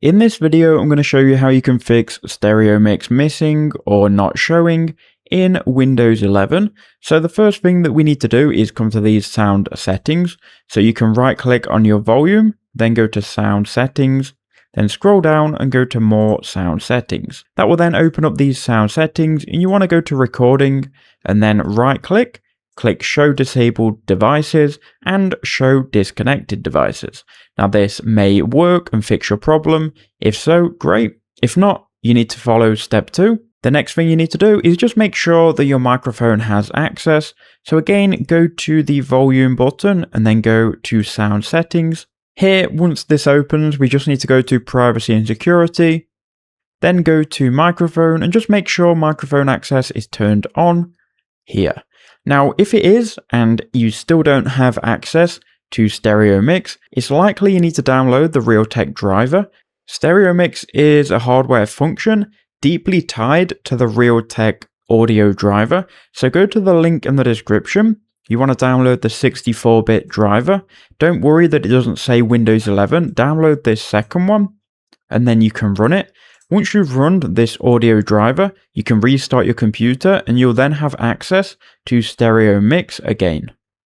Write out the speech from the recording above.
In this video, I'm going to show you how you can fix stereo mix missing or not showing in Windows 11. So the first thing that we need to do is come to these sound settings. So you can right click on your volume, then go to sound settings, then scroll down and go to more sound settings. That will then open up these sound settings and you want to go to recording and then right click show disabled devices and show disconnected devices. Now this may work and fix your problem. If so, great. If not, you need to follow step 2. The next thing you need to do is just make sure that your microphone has access. So again, go to the volume button and then go to sound settings. Here, once this opens, we just need to go to privacy and security, then go to microphone and just make sure microphone access is turned on here. Now, if it is, and you still don't have access to Stereo Mix, it's likely you need to download the Realtek driver. Stereo Mix is a hardware function deeply tied to the Realtek audio driver. So go to the link in the description. You want to download the 64-bit driver. Don't worry that it doesn't say Windows 11. Download this second one, and then you can run it. Once you've run this audio driver, you can restart your computer and you'll then have access to Stereo Mix again.